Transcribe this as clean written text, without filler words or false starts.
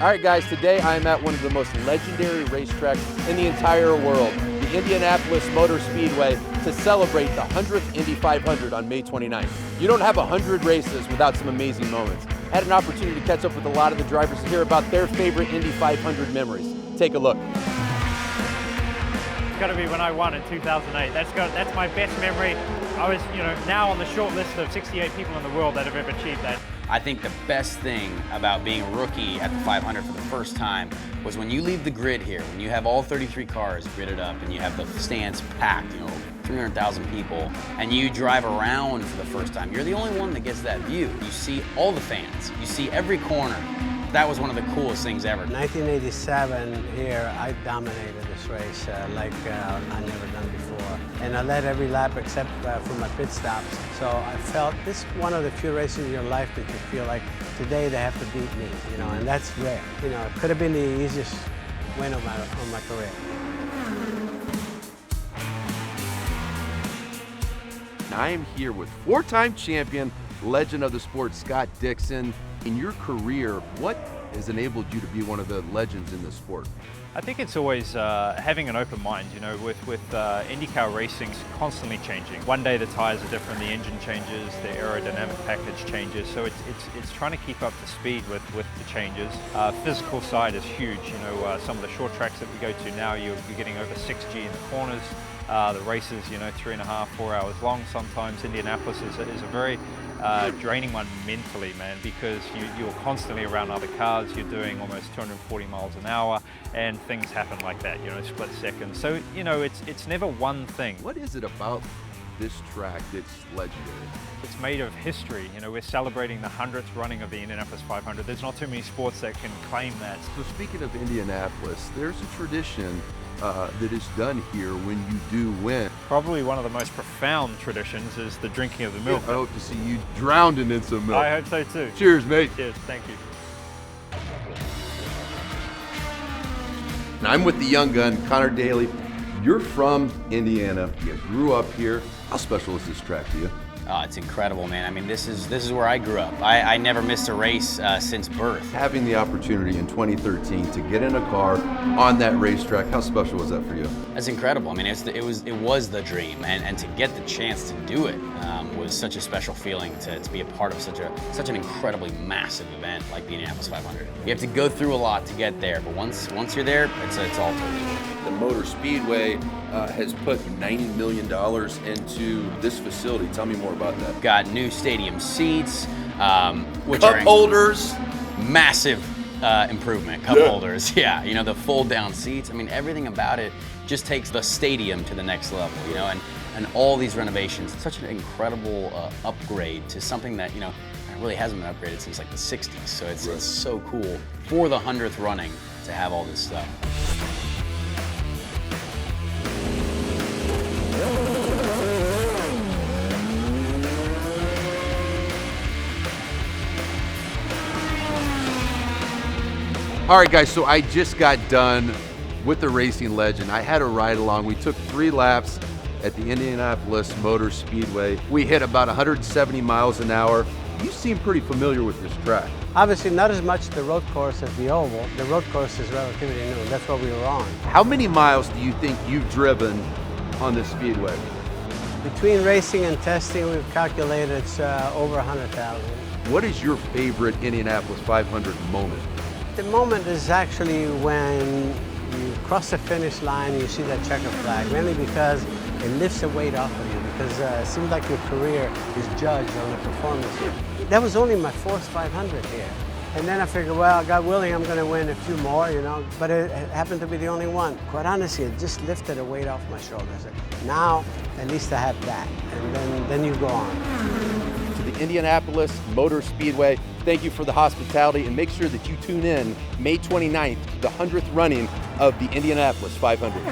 All right, guys, today I'm at one of the most legendary racetracks in the entire world, the Indianapolis Motor Speedway, to celebrate the 100th Indy 500 on May 29th. You don't have 100 races without some amazing moments. I had an opportunity to catch up with a lot of the drivers to hear about their favorite Indy 500 memories. Take a look. It's got to be when I won in 2008. That's my best memory. I was, now on the short list of 68 people in the world that have ever achieved that. I think the best thing about being a rookie at the 500 for the first time was when you leave the grid here, when you have all 33 cars gridded up and you have the stands packed, 300,000 people, and you drive around for the first time. You're the only one that gets that view. You see all the fans. You see every corner. That was one of the coolest things ever. 1987 here, I dominated this race like I've never done before. And I led every lap except for my pit stops. So I felt this is one of the few races in your life that you feel like today they have to beat me, and that's rare. It could have been the easiest win of my career. I am here with four-time champion, legend of the sport, Scott Dixon. In your career, what has enabled you to be one of the legends in the sport? I think it's always having an open mind. With IndyCar racing's constantly changing. One day the tires are different, the engine changes, the aerodynamic package changes. So it's trying to keep up to speed with the changes. Physical side is huge. Some of the short tracks that we go to now, you're getting over 6G in the corners. The races, 3.5, 4 hours long sometimes. Indianapolis is a very draining one mentally, man, because you're constantly around other cars. You're doing almost 240 miles an hour, and things happen like that, split seconds. So, it's never one thing. What is it about this track that's legendary? It's made of history. We're celebrating the 100th running of the Indianapolis 500. There's not too many sports that can claim that. So speaking of Indianapolis, there's a tradition that is done here when you do win. Probably one of the most profound traditions is the drinking of the milk. I hope to see you drowned in some milk. I hope so too. Cheers, mate. Cheers, thank you. And I'm with the young gun, Connor Daly. You're from Indiana. You grew up here. How special is this track to you? Oh, it's incredible, man. I mean, this is where I grew up. I never missed a race since birth. Having the opportunity in 2013 to get in a car on that racetrack, how special was that for you? That's incredible. I mean, it was the dream, and to get the chance to do it was such a special feeling to be a part of such an incredibly massive event like the Indianapolis 500. You have to go through a lot to get there, but once you're there, it's all totally worth it. The Motor Speedway has put $90 million into this facility. Tell me more about that. Got new stadium seats, which Cup are holders. Massive improvement. Cup holders, yeah. The fold-down seats. I mean, everything about it just takes the stadium to the next level. And all these renovations. Such an incredible upgrade to something that really hasn't been upgraded since like the '60s. So it's so cool for the 100th running to have all this stuff. All right, guys, so I just got done with the racing legend. I had a ride along. We took 3 laps at the Indianapolis Motor Speedway. We hit about 170 miles an hour. You seem pretty familiar with this track. Obviously not as much the road course as the oval. The road course is relatively new. That's what we were on. How many miles do you think you've driven on this speedway? Between racing and testing, we've calculated it's over 100,000. What is your favorite Indianapolis 500 moment? The moment is actually when you cross the finish line and you see that checker flag, mainly because it lifts the weight off of you, because it seems like your career is judged on the performance here. That was only my 4th 500 here. And then I figured, well, God willing, I'm going to win a few more, but it happened to be the only one. Quite honestly, it just lifted a weight off my shoulders. Now, at least I have that, and then you go on. To the Indianapolis Motor Speedway, thank you for the hospitality, and make sure that you tune in May 29th, the 100th running of the Indianapolis 500.